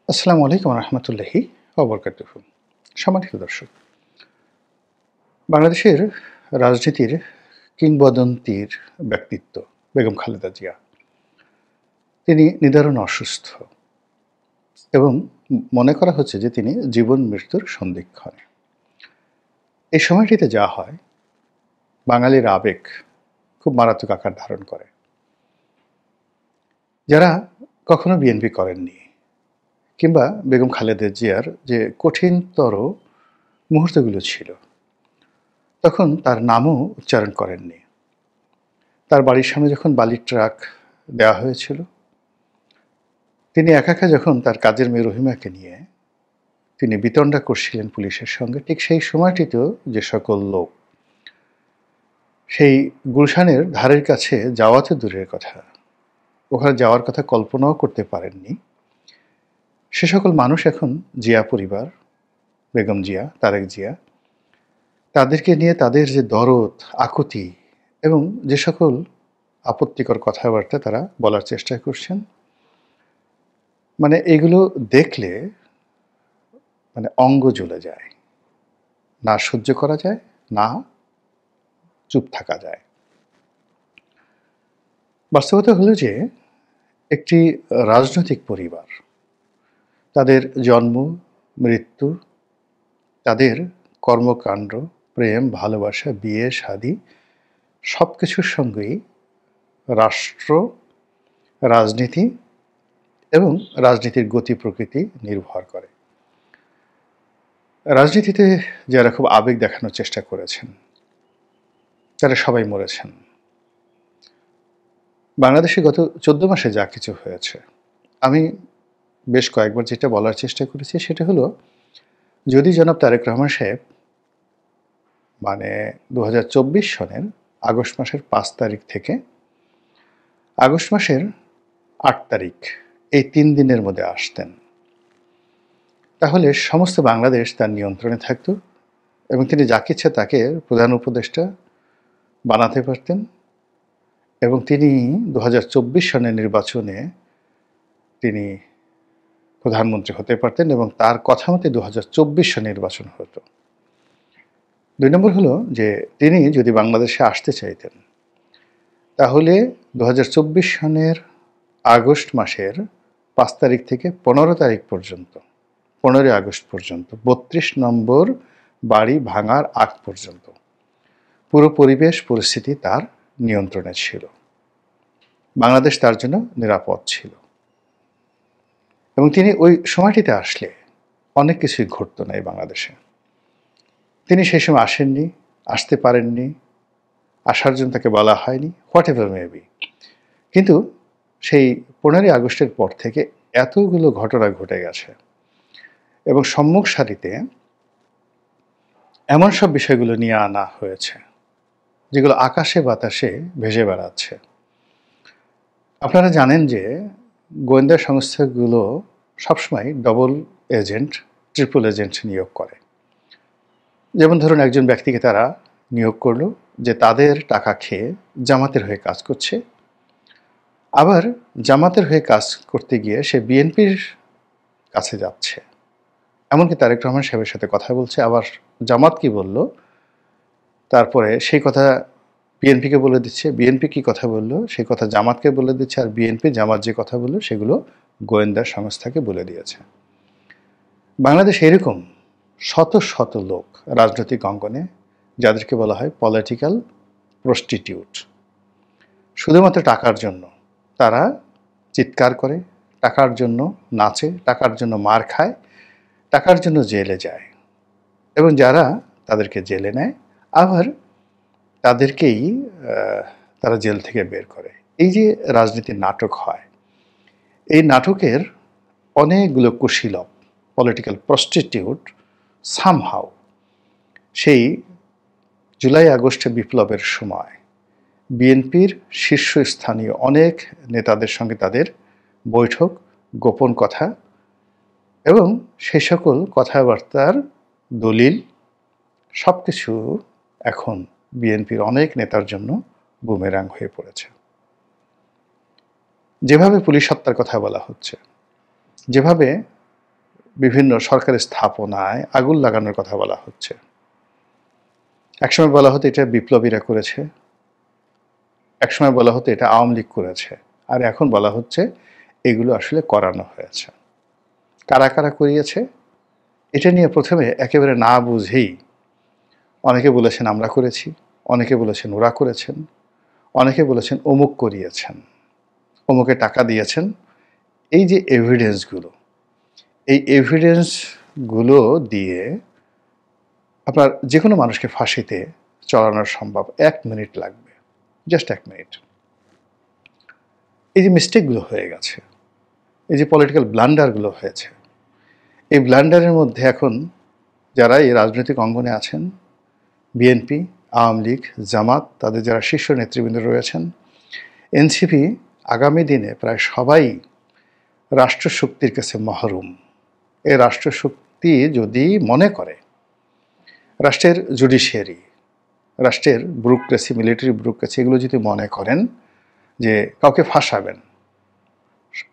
আসসালামু আলাইকুম রহমতুল্লাহি ওবরকাতুহ। সম্মানিত দর্শক, বাংলাদেশের রাজনীতির কিংবদন্তির ব্যক্তিত্ব বেগম খালেদা জিয়া, তিনি নিদারুণ অসুস্থ এবং মনে করা হচ্ছে যে তিনি জীবন মৃত্যুর সন্ধিক্ষণে। এই সময়টিতে যা হয়, বাঙালির আবেগ খুব মারাত্মক আকার ধারণ করে। যারা কখনো বিএনপি করেননি কিংবা বেগম খালেদা জিয়ার যে কঠিনতর মুহূর্তগুলো ছিল, তখন তার নামও উচ্চারণ করেননি। তার বাড়ির সামনে যখন বালির ট্রাক দেওয়া হয়েছিল, তিনি একা একা যখন তার কাজের মেয়ে রহিমাকে নিয়ে তিনি বিতণ্ডা করছিলেন পুলিশের সঙ্গে, ঠিক সেই সময়টিতেও যে সকল লোক সেই গুলশানের ধারের কাছে যাওয়া তো দূরের কথা, ওখানে যাওয়ার কথা কল্পনাও করতে পারেননি, সে সকল মানুষ এখন জিয়া পরিবার, বেগম জিয়া, তারেক জিয়া, তাদেরকে নিয়ে তাদের যে দরদ, আকুতি এবং যে সকল আপত্তিকর কথাবার্তা তারা বলার চেষ্টা করছেন, মানে এগুলো দেখলে অঙ্গ জ্বলে যায়, না সহ্য করা যায়, না চুপ থাকা যায়। বাস্তবতা হলো যে একটি রাজনৈতিক পরিবার, তাদের জন্ম, মৃত্যু, তাদের কর্মকাণ্ড, প্রেম, ভালোবাসা, বিয়ে, শাদী সব কিছুর সঙ্গেই রাষ্ট্র, রাজনীতি এবং রাজনীতির গতি প্রকৃতি নির্ভর করে। রাজনীতিতে যারা খুব আবেগ দেখানোর চেষ্টা করেছেন, তারা সবাই মরেছেন। বাংলাদেশে গত 14 মাসে যা কিছু হয়েছে, আমি বেশ কয়েকবার যেটা বলার চেষ্টা করেছি সেটা হলো, যদি জনাব তারেক রহমান সাহেব 2024 সনের আগস্ট মাসের 5 তারিখ থেকে আগস্ট মাসের 8 তারিখ এই 3 দিনের মধ্যে আসতেন, তাহলে সমস্ত বাংলাদেশ তার নিয়ন্ত্রণে থাকত এবং তিনি যাকে ইচ্ছা তাকে প্রধান উপদেষ্টা বানাতে পারতেন এবং তিনি 2024 সনের নির্বাচনে তিনি প্রধানমন্ত্রী হতে পারতেন এবং তার কথা মতে 2024 সনে নির্বাচন হতো। 2 নম্বর হলো যে তিনি যদি বাংলাদেশে আসতে চাইতেন, তাহলে 2024 সনের আগস্ট মাসের 5 তারিখ থেকে 15 তারিখ পর্যন্ত, 15 আগস্ট পর্যন্ত 32 নম্বর বাড়ি ভাঙার আগ পর্যন্ত পুরো পরিবেশ পরিস্থিতি তার নিয়ন্ত্রণে ছিল। বাংলাদেশ তার জন্য নিরাপদ ছিল এবং তিনি ওই সময়টিতে আসলে অনেক কিছুই ঘটতো না এই বাংলাদেশে। তিনি সেই সময় আসেননি, আসতে পারেননি, আসার জন্য তাকে বলা হয়নি, হোয়াট এভার মেবি। কিন্তু সেই 15 আগস্টের পর থেকে এতগুলো ঘটনা ঘটে গেছে এবং সম্মুখ সারিতে এমন সব বিষয়গুলো নিয়ে আনা হয়েছে যেগুলো আকাশে বাতাসে ভেসে বেড়াচ্ছে। আপনারা জানেন যে গোয়েন্দা সংস্থাগুলো সবসময় ডবল এজেন্ট, ট্রিপল এজেন্ট নিয়োগ করে। যেমন ধরুন, একজন ব্যক্তিকে তারা নিয়োগ করলো যে তাদের টাকা খেয়ে জামাতের হয়ে কাজ করছে, আবার জামাতের হয়ে কাজ করতে গিয়ে সে বিএনপির কাছে যাচ্ছে, এমনকি তারেক রহমান সাহেবের সাথে কথা বলছে, আবার জামাত কি বলল তারপরে সেই কথা বিএনপিকে বলে দিচ্ছে, বিএনপি কি কথা বললো সেই কথা জামাতকে বলে দিচ্ছে, আর বিএনপি জামাত যে কথা বললো সেগুলো গোয়েন্দা সংস্থাকে বলে দিয়েছে। বাংলাদেশ এরকম শত শত লোক রাজনৈতিক অঙ্গনে, যাদেরকে বলা হয় পলিটিক্যাল প্রস্টিটিউট। শুধুমাত্র টাকার জন্য তারা চিৎকার করে, টাকার জন্য নাচে, টাকার জন্য মার খায়, টাকার জন্য জেলে যায় এবং যারা তাদেরকে জেলে নেয় আবার তাদেরকেই তারা জেল থেকে বের করে। এই যে রাজনীতির নাটক হয়, এই নাটকের অনেকগুলো কুশীলব, পলিটিক্যাল প্রস্টিটিউট, সামহাউ সেই জুলাই আগস্টে বিপ্লবের সময় বিএনপির শীর্ষস্থানীয় অনেক নেতাদের সঙ্গে তাদের বৈঠক, গোপন কথা এবং সে সকল কথাবার্তার দলিল সব কিছু এখন বিএনপির অনেক নেতার জন্য বুমেরাং হয়ে পড়েছে। যেভাবে পুলিশ হত্যার কথা বলা হচ্ছে, যেভাবে বিভিন্ন সরকারি স্থাপনায় আগুন লাগানোর কথা বলা হচ্ছে। একসময় বলা হতো এটা বিপ্লবীরা করেছে, একসময় বলা হতো এটা আওয়ামী লীগ করেছে, আর এখন বলা হচ্ছে এগুলো আসলে করানো হয়েছে। কারা কারা করিয়েছে এটা নিয়ে প্রথমে একেবারে না বুঝেই অনেকে বলেছেন আমরা করেছি, অনেকে বলেছেন ওরা করেছেন, অনেকে বলেছেন অমুক করিয়েছেন, অমুকে টাকা দিয়েছেন। এই যে এভিডেন্সগুলো, এই এভিডেন্সগুলো দিয়ে আপনার যে কোনো মানুষকে ফাঁসিতে চড়ানো সম্ভব। 1 মিনিট লাগবে, জাস্ট 1 মিনিট। এই যে মিস্টেকগুলো হয়ে গেছে, এই যে পলিটিক্যাল ব্লান্ডারগুলো হয়েছে, এই ব্লান্ডারের মধ্যে এখন যারা এই রাজনৈতিক অঙ্গনে আছেন, বিএনপি, আওয়ামী লীগ, জামাত, তাদের যারা শীর্ষ নেতৃবৃন্দ রয়েছেন, এনসিপি, আগামী দিনে প্রায় সবাই রাষ্ট্রশক্তির কাছে মহরুম। এই রাষ্ট্রশক্তি যদি মনে করে, রাষ্ট্রের জুডিশিয়ারি, রাষ্ট্রের ব্যুরোক্রেসি, মিলিটারি ব্যুরোক্রেসি, এগুলো যদি মনে করেন যে কাউকে ফাঁসাবেন,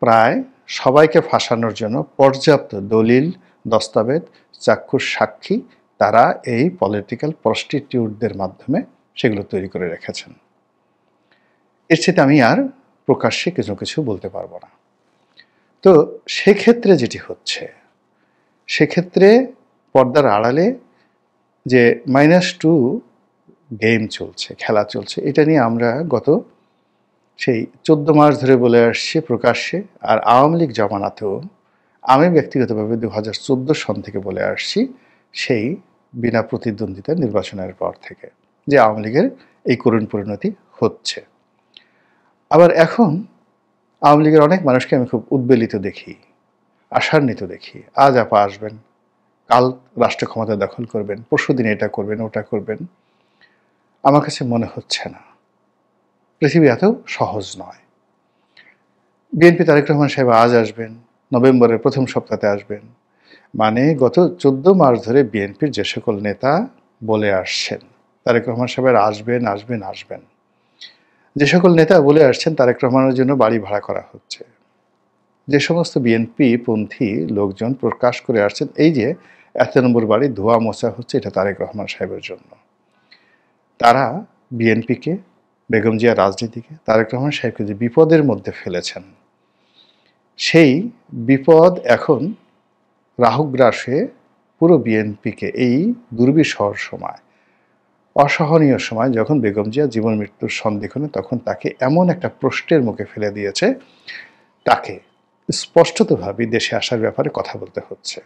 প্রায় সবাইকে ফাঁসানোর জন্য পর্যাপ্ত দলিল, দস্তাবেজ, চাক্ষুষ সাক্ষী তারা এই পলিটিক্যাল প্রস্টিটিউটদের মাধ্যমে সেগুলো তৈরি করে রেখেছেন। এর সাথে আমি আর প্রকাশ্যে কিছু কিছু বলতে পারবো না। তো সেক্ষেত্রে যেটি হচ্ছে, সেক্ষেত্রে পর্দার আড়ালে যে -2 গেম চলছে, খেলা চলছে, এটা নিয়ে আমরা গত সেই 14 মাস ধরে বলে আসছি প্রকাশ্যে। আর আওয়ামী লীগ জমানাতেও আমি ব্যক্তিগতভাবে 2014 সন থেকে বলে আসছি, সেই বিনা প্রতিদ্বন্দ্বিতা নির্বাচনের পর থেকে, যে আওয়ামী লীগের এই করুণ পরিণতি হচ্ছে। আবার এখন আওয়ামী লীগের অনেক মানুষকে আমি খুব উদ্বেলিত দেখি, আশান্বিত দেখি। আজ আপা আসবেন, কাল রাষ্ট্র ক্ষমতা দখল করবেন, পরশুদিন এটা করবেন, ওটা করবেন। আমার কাছে মনে হচ্ছে না পৃথিবী এত সহজ নয়। বিএনপি তারেক রহমান সাহেব আজ আসবেন, নভেম্বরের প্রথম সপ্তাহে আসবেন। মানে গত 14 মাস ধরে বিএনপির যে সকল নেতা বলে আসছেন তারেক রহমান সাহেব আসবেন আসবেন আসবেন, যে সকল নেতা বলে আসছেন তারেক রহমানের জন্য বাড়ি ভাড়া করা হচ্ছে, যে সমস্ত বিএনপি পন্থী লোকজন প্রকাশ করে আসছেন এই যে 1 নম্বর বাড়ি ধোয়া মোছা হচ্ছে, এটা তারেক রহমান সাহেবের জন্য। তারা বিএনপিকে, বেগম জিয়া রাজনীতিকে, তারেক রহমান সাহেবকে যে বিপদের মধ্যে ফেলেছেন, সেই বিপদ এখন রাহুগ্রাস হয়ে পুরো বিএনপিকে এই দুর্বিষহ সময়, অসহনীয় সময়, যখন বেগম জিয়া জীবন মৃত্যুর সন্ধিক্ষণে, তখন তাকে এমন একটা প্রশ্নের মুখে ফেলে দিয়েছে, তাকে স্পষ্টতভাবে দেশে আসার ব্যাপারে কথা বলতে হচ্ছে।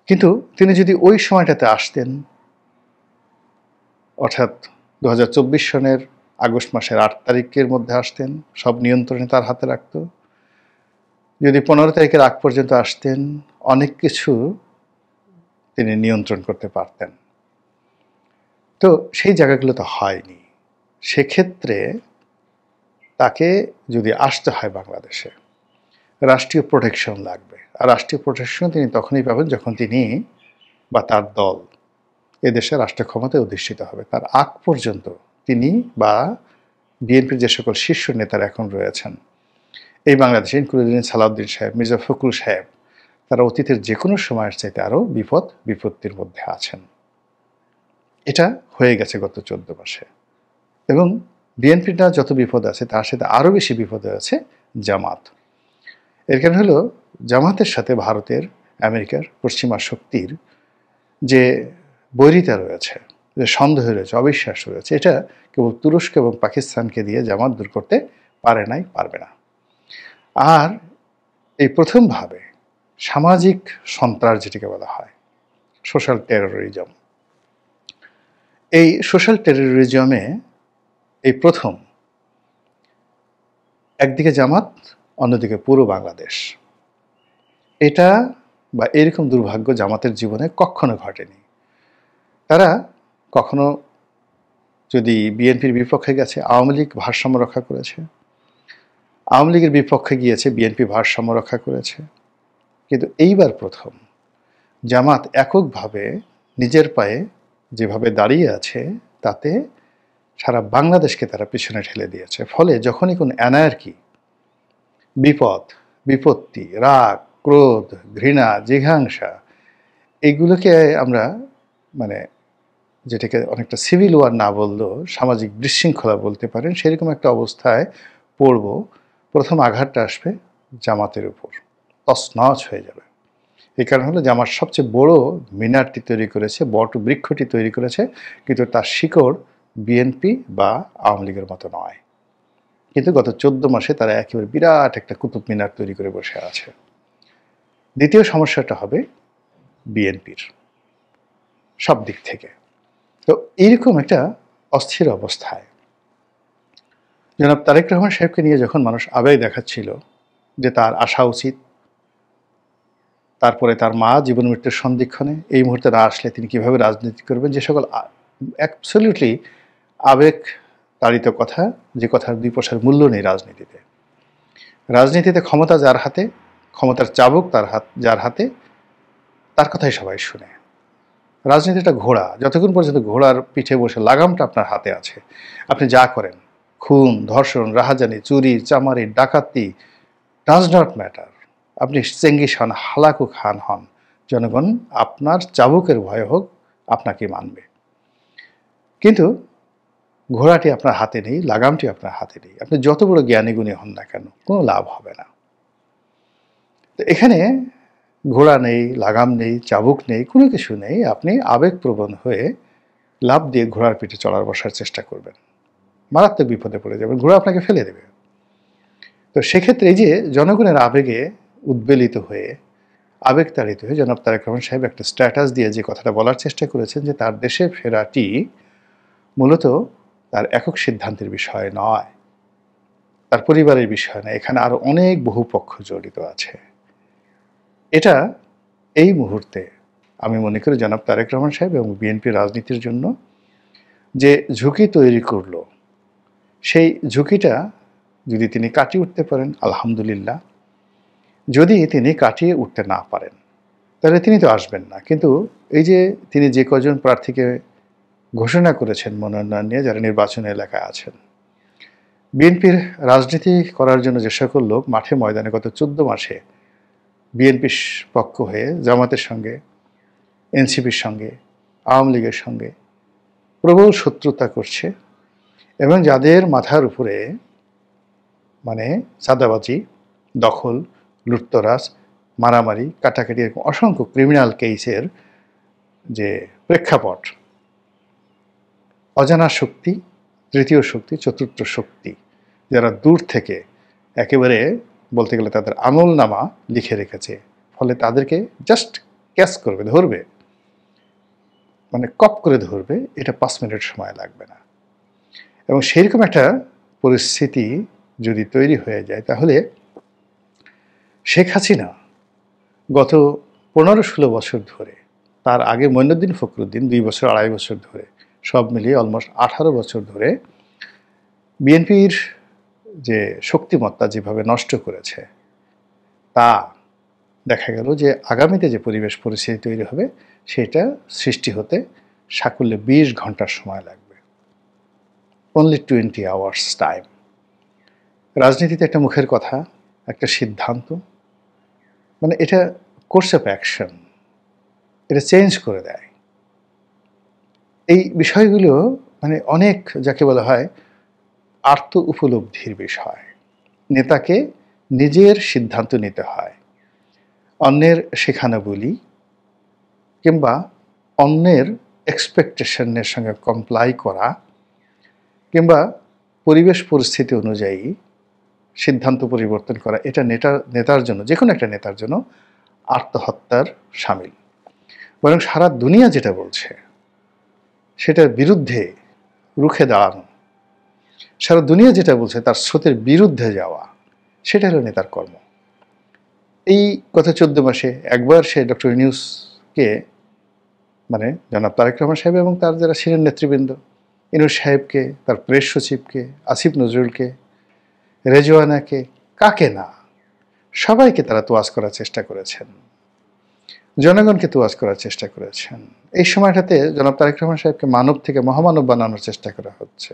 কিন্তু তিনি যদি ওই সময়টাতে আসতেন, অর্থাৎ 2024 সনের আগস্ট মাসের 8 তারিখের মধ্যে আসতেন, সব নিয়ন্ত্রণে তার হাতে রাখত, যদি 15 তারিখের আগ পর্যন্ত আসতেন, অনেক কিছু তিনি নিয়ন্ত্রণ করতে পারতেন। তো সেই জায়গাগুলো তো হয়নি। সেক্ষেত্রে তাকে যদি আসতে হয় বাংলাদেশে, রাষ্ট্রীয় প্রোটেকশন লাগবে। আর রাষ্ট্রীয় প্রোটেকশন তিনি তখনই পাবেন যখন তিনি বা তার দল এদেশে রাষ্ট্র ক্ষমতায় অধিষ্ঠিত হবে। তার আগ পর্যন্ত তিনি বা বিএনপির যে সকল শীর্ষ নেতারা এখন রয়েছেন এই বাংলাদেশে, ইনক্লুডিং সালাউদ্দিন সাহেব, মির্জা ফখরুল সাহেব, তারা অতীতের যে কোনো সময়ের চাইতে আরও বিপত্তির মধ্যে আছেন। এটা হয়ে গেছে গত 14 মাসে। এবং বিএনপিটা যত বিপদ আছে তার সাথে আরও বেশি বিপদে আছে জামাত। এর কারণ হলো জামাতের সাথে ভারতের, আমেরিকার, পশ্চিমা শক্তির যে বৈরিতা রয়েছে, যে সন্দেহ রয়েছে, অবিশ্বাস রয়েছে, এটা কেবল তুরস্ক এবং পাকিস্তানকে দিয়ে জামাত দূর করতে পারে নাই, পারবে না। আর এই প্রথমভাবে সামাজিক সন্ত্রাস যেটিকে বলা হয়, সোশ্যাল টেরোরিজম, এই সোশ্যাল টেরোরিজমে এই প্রথম একদিকে জামাত, অন্যদিকে পুরো বাংলাদেশ। এটা বা এরকম দুর্ভাগ্য জামাতের জীবনে কখনো ঘটেনি। তারা কখনো যদি বিএনপির বিপক্ষে গেছে, আওয়ামী লীগ ভারসাম্য রক্ষা করেছে, আওয়ামী লীগের বিপক্ষে গিয়েছে, বিএনপি ভারসাম্য রক্ষা করেছে। কিন্তু এইবার প্রথম জামাত এককভাবে নিজের পায়ে যেভাবে দাঁড়িয়ে আছে, তাতে সারা বাংলাদেশকে তারা পিছনে ঠেলে দিয়েছে। ফলে যখনই কোনো অ্যানার্কি, বিপদ, বিপত্তি, রাগ, ক্রোধ, ঘৃণা, জিঘাংসা এগুলোকে আমরা মানে যেটাকে অনেকটা সিভিল ওয়ার না বললেও সামাজিক বিশৃঙ্খলা বলতে পারেন, সেরকম একটা অবস্থায় পড়ব। প্রথম আঘাতটা আসবে জামাতের উপর, তছনছ হয়ে যাবে। এই কারণ হলো জামাত সবচেয়ে বড় মিনারটি তৈরি করেছে, বট বৃক্ষটি তৈরি করেছে, কিন্তু তার শিকড় বিএনপি বা আওয়ামী লীগের মতো নয়। কিন্তু গত 14 মাসে তারা একেবারে বিরাট একটা কুতুব মিনার তৈরি করে বসে আছে। দ্বিতীয় সমস্যাটা হবে বিএনপির সব দিক থেকে। তো এইরকম একটা অস্থির অবস্থায় জনাব তারেক রহমান সাহেবকে নিয়ে যখন মানুষ আবেগ দেখাচ্ছিল যে তার আসা উচিত, তারপরে তার মা জীবন মৃত্যুর সন্ধিক্ষণে এই মুহূর্তে না আসলে তিনি কিভাবে রাজনীতি করবেন, যে সকল অ্যাবসলিউটলি আবেগ তাড়িত কথা, যে কথার দুই পয়সার মূল্য নেই রাজনীতিতে। রাজনীতিতে ক্ষমতা যার হাতে, ক্ষমতার চাবুক যার হাতে, তার কথাই সবাই শুনে। রাজনীতিটা ঘোড়া, যতক্ষণ পর্যন্ত ঘোড়ার পিঠে বসে লাগামটা আপনার হাতে আছে, আপনি যা করেন, খুন, ধর্ষণ, রাহাজানি, চুরি, চামারি, ডাকাতি, ডাজ নট ম্যাটার। আপনি চেঙ্গিস হন, হালাকু খান হন, জনগণ আপনার চাবুকের ভয় হোক আপনাকে মানবে। কিন্তু ঘোড়াটি আপনার হাতে নেই, লাগামটি আপনার হাতে নেই। আপনি যত বড় জ্ঞানী গুণী হন না কেন, কোনো লাভ হবে না। তো এখানে ঘোড়া নেই, লাগাম নেই, চাবুক নেই, কোনো কিছু নেই। আপনি আবেগপ্রবণ হয়ে লাফ দিয়ে ঘোড়ার পিঠে চড়ার বসার চেষ্টা করবেন, মারাত্মক বিপদে পড়ে যাবেন, ঘোড়া আপনাকে ফেলে দেবে। তো সেক্ষেত্রে এই যে জনগণের আবেগে উদ্বেলিত হয়ে, আবেগতাড়িত হয়ে জনাব তারেক রহমান সাহেব একটা স্ট্যাটাস দিয়ে যে কথাটা বলার চেষ্টা করেছেন যে তার দেশে ফেরাটি মূলত তার একক সিদ্ধান্তের বিষয় নয়, তার পরিবারের বিষয় নয়, এখানে আরো অনেক বহু পক্ষ জড়িত আছে। এটা এই মুহূর্তে আমি মনে করি জনাব তারেক রহমান সাহেব এবং বিএনপি রাজনীতির জন্য যে ঝুঁকি তৈরি করলো, সেই ঝুঁকিটা যদি তিনি কাটিয়ে উঠতে পারেন আলহামদুলিল্লাহ। যদি তিনি কাটিয়ে উঠতে না পারেন তাহলে তিনি তো আসবেন না। কিন্তু এই যে তিনি যে কজন প্রার্থীকে ঘোষণা করেছেন মনোনয়ন নিয়ে, যারা নির্বাচনী এলাকায় আছেন, বিএনপির রাজনীতি করার জন্য যে সকল লোক মাঠে ময়দানে গত 14 মাসে বিএনপির পক্ষ হয়ে জামাতের সঙ্গে, এনসিপির সঙ্গে, আওয়ামী লীগের সঙ্গে প্রবল শত্রুতা করছে, এবং যাদের মাথার উপরে মানে চাঁদাবাজি, দখল, লুটতরাজ, মারামারি, কাটাকাটি, এরকম অসংখ্য ক্রিমিনাল কেসের যে প্রেক্ষাপট, অজানা শক্তি, তৃতীয় শক্তি, চতুর্থ শক্তি, যারা দূর থেকে একেবারে বলতে গেলে তাদের আমলনামা লিখে রেখেছে, ফলে তাদেরকে জাস্ট ক্যাচ করবে, ধরবে, মানে কপ করে ধরবে, এটা 5 মিনিট সময় লাগবে না। এবং সেইরকম একটা পরিস্থিতি যদি তৈরি হয়ে যায়, তাহলে শেখ হাসিনা গত 15-16 বছর ধরে, তার আগে মঈনুদ্দিন ফখরুদ্দিন 2 বছর 2.5 বছর ধরে, সব মিলিয়ে অলমোস্ট 18 বছর ধরে বিএনপির যে শক্তিমত্তা যেভাবে নষ্ট করেছে, তা দেখা গেল যে আগামীতে যে পরিবেশ পরিস্থিতি তৈরি হবে, সেটা সৃষ্টি হতে সাকুল্যে 20 ঘন্টার সময় লাগবে। Only 20 hours time. রাজনীতিতে একটা মুখের কথা, একটা সিদ্ধান্ত, মানে এটা কোর্স অফ অ্যাকশন, এটা চেঞ্জ করে দেয়। এই বিষয়গুলো মানে অনেক, যাকে বলা হয় আর্ত উপলব্ধির বিষয়। নেতাকে নিজের সিদ্ধান্ত নিতে হয়, অন্যের শেখানো বলি কিংবা অন্যের এক্সপেকটেশনের সঙ্গে কমপ্লাই করা, কিংবা পরিবেশ পরিস্থিতি অনুযায়ী সিদ্ধান্ত পরিবর্তন করা, এটা নেতার জন্য, যে কোনো একটা নেতার জন্য আত্মহত্যার শামিল। বরং সারা দুনিয়া যেটা বলছে সেটার বিরুদ্ধে রুখে দাঁড়ানো, সারা দুনিয়া যেটা বলছে তার স্রোতের বিরুদ্ধে যাওয়া, সেটা হলো নেতার কর্ম। এই গত 14 মাসে একবার সে ডক্টর ইউনূসকে, মানে জনাব তারেক রহমান সাহেব এবং তার যারা ছিলেন নেতৃবৃন্দ, ইউনূস সাহেবকে, তার প্রেস সচিবকে, আসিফ নজরুলকে, রেজওয়ানাকে, কাকে না, সবাইকে তারা তোয়াজ করার চেষ্টা করেছেন, জনগণকে তোয়াজ করার চেষ্টা করেছেন। এই সময়টাতে জনাব তারেক রহমান সাহেবকে মানব থেকে মহামানব বানানোর চেষ্টা করা হচ্ছে।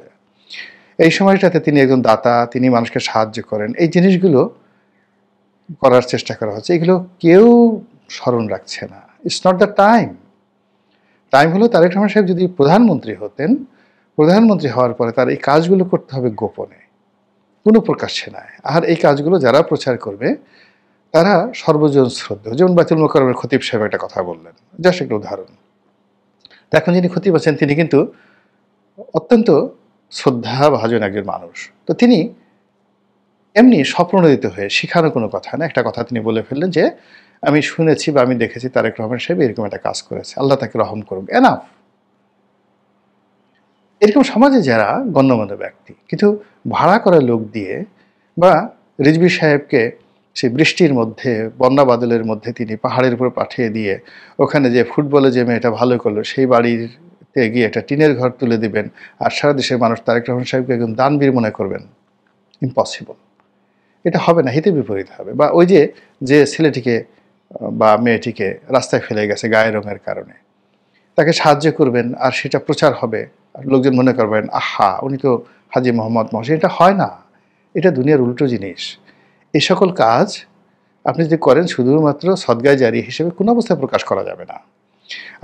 এই সময়টাতে তিনি একজন দাতা, তিনি মানুষকে সাহায্য করেন, এই জিনিসগুলো করার চেষ্টা করা হচ্ছে, এগুলো কেউ স্মরণ রাখছে না। It's not the time. Time হলো তারেক রহমান সাহেব যদি প্রধানমন্ত্রী হতেন, প্রধানমন্ত্রী হওয়ার পরে তার এই কাজগুলো করতে হবে গোপনে, কোনো প্রকাশ্যে নয়। আর এই কাজগুলো যারা প্রচার করবে তারা সর্বজন শ্রদ্ধেয়। যেমন বাইতুল মোকাররমের খতিব সাহেব একটা কথা বললেন, জাস্ট একটা উদাহরণ। তো এখন যিনি খতিব আছেন তিনি কিন্তু অত্যন্ত শ্রদ্ধাভাজন একজন মানুষ। তো তিনি এমনি স্বপ্রণোদিত হয়ে শিখানো কোনো কথা না, একটা কথা তিনি বলে ফেললেন যে আমি শুনেছি বা আমি দেখেছি তারেক রহমান সাহেব এরকম একটা কাজ করেছে, আল্লাহ তাকে রহম করুক, এনাফ। এরকম সমাজে যারা গণ্যমান্য ব্যক্তি কিন্তু ভাড়া করা লোক দিয়ে বা রিজভী সাহেবকে সে বৃষ্টির মধ্যে বন্যা বাদলের মধ্যে তিনি পাহাড়ের উপর পাঠিয়ে দিয়ে ওখানে যে ফুটবলে যে মেয়েটা ভালো করলো সেই বাড়িতে গিয়ে একটা টিনের ঘর তুলে দিবেন আর সারা দেশের মানুষ তারেক রহমান সাহেবকে একদম দানবীর মনে করবেন, ইম্পসিবল। এটা হবে না, হিতে বিপরীত হবে। বা ওই যে যে ছেলেটিকে বা মেয়েটিকে রাস্তায় ফেলে গেছে গায়ের রঙের কারণে, তাকে সাহায্য করবেন আর সেটা প্রচার হবে আর লোকজন মনে করবেন আহা উনি তো হাজী মোহাম্মদ মহসিন। এটা হয় না, এটা দুনিয়ার উল্টো জিনিস। এই সকল কাজ আপনি যদি করেন শুধুমাত্র সদগায় জারি হিসেবে কোনো অবস্থায় প্রকাশ করা যাবে না।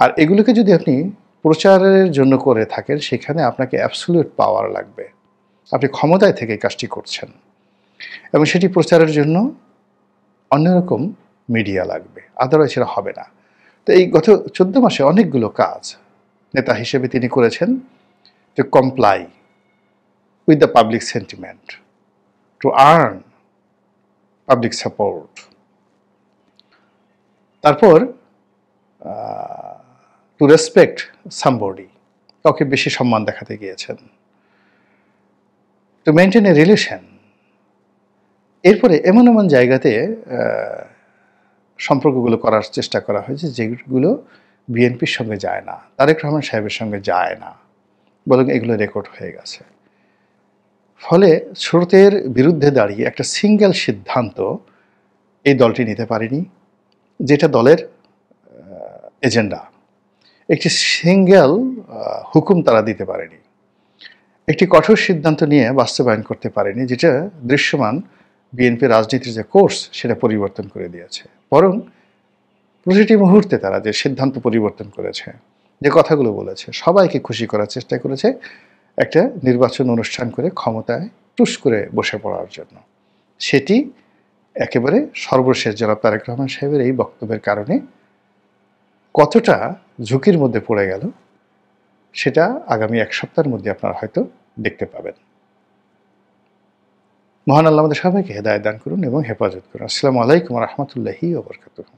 আর এগুলোকে যদি আপনি প্রচারের জন্য করে থাকেন সেখানে আপনাকে অ্যাবসলিউট পাওয়ার লাগবে, আপনি ক্ষমতায় থেকে কাজটি করছেন এবং সেটি প্রচারের জন্য অন্যরকম মিডিয়া লাগবে, আদারওয়াইজ সেটা হবে না। তো এই গত 14 মাসে অনেকগুলো কাজ নেতা হিসেবে তিনি করেছেন to comply with the public sentiment, to earn public support. তারপর টু রেসপেক্ট সামবডি, কাউকে বেশি সম্মান দেখাতে গিয়েছেন, টু মেনটেন এ রিলেশন। এরপরে এমন এমন জায়গাতে সম্পর্কগুলো করার চেষ্টা করা হয়েছে যেগুলো বিএনপির সঙ্গে যায় না, তারেক রহমান সাহেবের সঙ্গে যায় না, বরং এগুলো রেকর্ড হয়ে গেছে। ফলে স্রোতের বিরুদ্ধে দাঁড়িয়ে একটা সিঙ্গেল সিদ্ধান্ত এই দলটি নিতে পারেনি, যেটা দলের এজেন্ডা। একটি সিঙ্গেল হুকুম তারা দিতে পারেনি, একটি কঠোর সিদ্ধান্ত নিয়ে বাস্তবায়ন করতে পারেনি, যেটা দৃশ্যমান বিএনপি রাজনীতির যে কোর্স সেটা পরিবর্তন করে দিয়েছে। বরং প্রতিটি মুহূর্তে তারা যে সিদ্ধান্ত পরিবর্তন করেছে, যে কথাগুলো বলেছে, সবাইকে খুশি করার চেষ্টা করেছে একটা নির্বাচন অনুষ্ঠান করে ক্ষমতায় টুস করে বসে পড়ার জন্য। সেটি একেবারে সর্বশেষ জনাব তারেক রহমান সাহেবের এই বক্তব্যের কারণে কতটা ঝুঁকির মধ্যে পড়ে গেল সেটা আগামী এক সপ্তাহের মধ্যে আপনারা হয়তো দেখতে পাবেন। মহান আল্লাহ আমাদের সবাইকে হেদায়েত দান করুন এবং হেফাজত করুন। আসসালামু আলাইকুম ওয়া রাহমাতুল্লাহি ওয়া বারাকাতুহু।